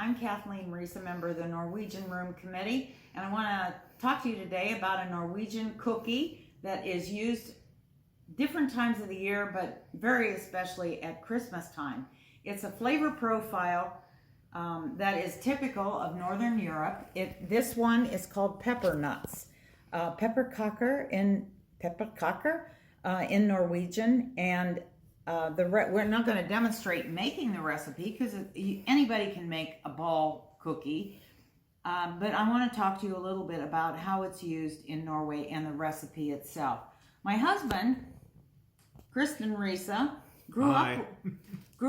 I'm Kathy and Risa, member of the Norwegian Room Committee, and I want to talk to you today about a Norwegian cookie that is used different times of the year, but very especially at Christmas time. It's a flavor profile that is typical of Northern Europe. This one is called pepper nuts, pepperkaker in Norwegian, and we're not going to demonstrate making the recipe because anybody can make a ball cookie, but I want to talk to you a little bit about how it's used in Norway and the recipe itself. My husband, Kristen Risa, grew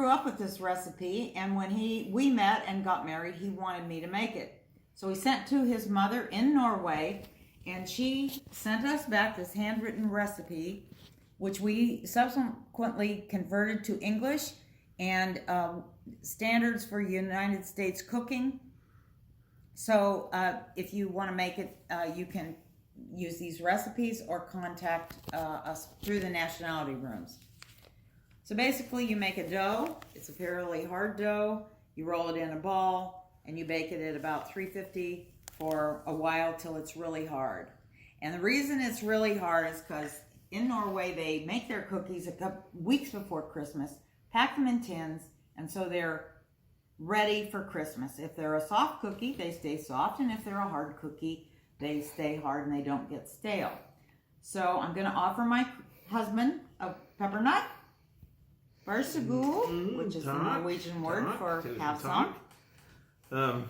up with this recipe, and when we met and got married, he wanted me to make it. So he sent to his mother in Norway, and she sent us back this handwritten recipe, which we subsequently converted to English and standards for United States cooking. So if you want to make it, you can use these recipes or contact us through the Nationality Rooms. So basically you make a dough. It's a fairly hard dough. You roll it in a ball and you bake it at about 350 for a while till it's really hard. And the reason it's really hard is because in Norway, they make their cookies a couple weeks before Christmas, pack them in tins, and so they're ready for Christmas. If they're a soft cookie, they stay soft, and if they're a hard cookie, they stay hard and they don't get stale. So I'm going to offer my husband a pepper nut, varsågod, which is the Norwegian word for have some.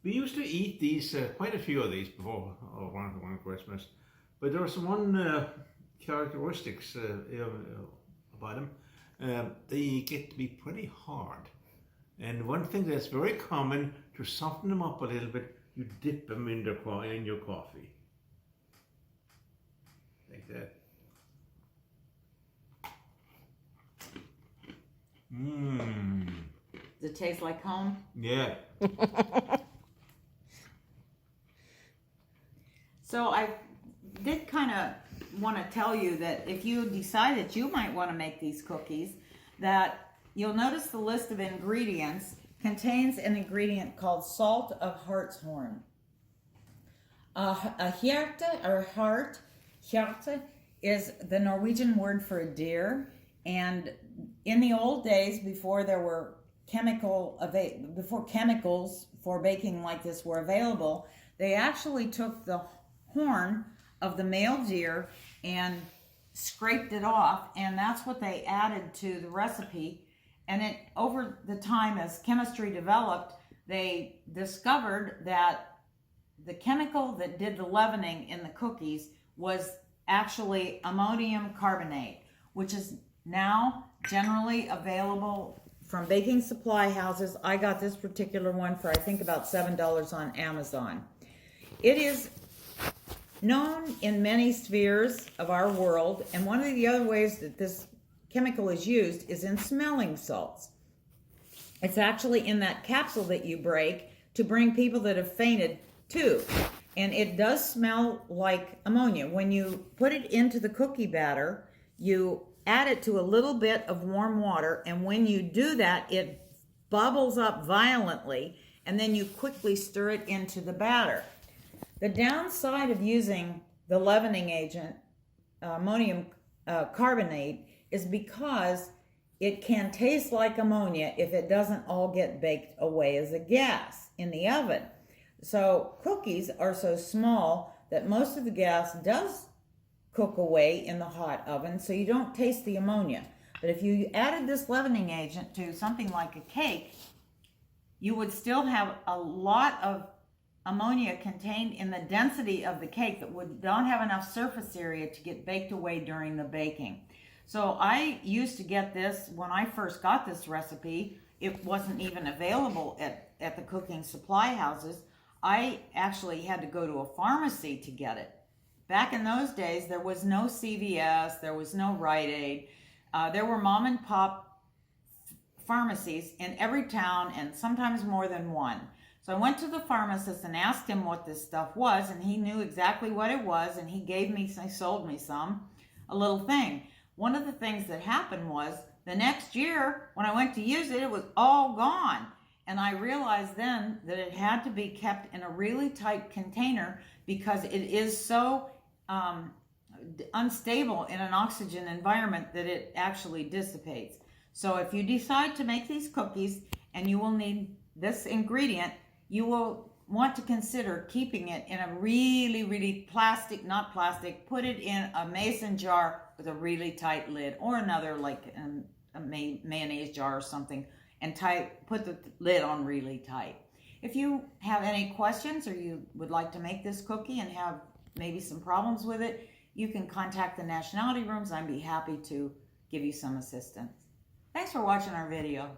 We used to eat these, quite a few of these before one Christmas. But there was one characteristics about them. They get to be pretty hard. And one thing that's very common, to soften them up a little bit, you dip them in your coffee. Like that. Mmm. Does it taste like home? Yeah. So I did kind of want to tell you that if you decide that you might want to make these cookies, that you'll notice the list of ingredients contains an ingredient called salt of hartshorn. A hjerte, or heart, hjerte, is the Norwegian word for a deer. And in the old days, before there were before chemicals for baking like this were available, they actually took the horn of the male deer and scraped it off, and that's what they added to the recipe. And it, over the time as chemistry developed, they discovered that the chemical that did the leavening in the cookies was actually ammonium carbonate, which is now generally available from baking supply houses. I got this particular one for I think about $7 on Amazon. It is known in many spheres of our world, and one of the other ways that this chemical is used is in smelling salts. It's actually in that capsule that you break to bring people that have fainted to, and it does smell like ammonia. When you put it into the cookie batter, you add it to a little bit of warm water, and when you do that, it bubbles up violently, and then you quickly stir it into the batter. The downside of using the leavening agent, ammonium carbonate, is because it can taste like ammonia if it doesn't all get baked away as a gas in the oven. So cookies are so small that most of the gas does cook away in the hot oven, so you don't taste the ammonia. But if you added this leavening agent to something like a cake, you would still have a lot of ammonia contained in the density of the cake that don't have enough surface area to get baked away during the baking. So I used to get this when I first got this recipe. It wasn't even available at the cooking supply houses. I actually had to go to a pharmacy to get it. Back in those days, there was no CVS, there was no Rite Aid. There were mom and pop pharmacies in every town, and sometimes more than one. So I went to the pharmacist and asked him what this stuff was, and he knew exactly what it was, and he sold me a little thing. One of the things that happened was The next year, when I went to use it, it was all gone. And I realized then that it had to be kept in a really tight container because it is so unstable in an oxygen environment that it actually dissipates. So if you decide to make these cookies and you will need this ingredient, you will want to consider keeping it in a really plastic, not plastic, put it in a mason jar with a really tight lid, or another like a mayonnaise jar or something, and put the lid on really tight. If you have any questions or you would like to make this cookie and have maybe some problems with it, you can contact the Nationality Rooms. I'd be happy to give you some assistance. Thanks for watching our video.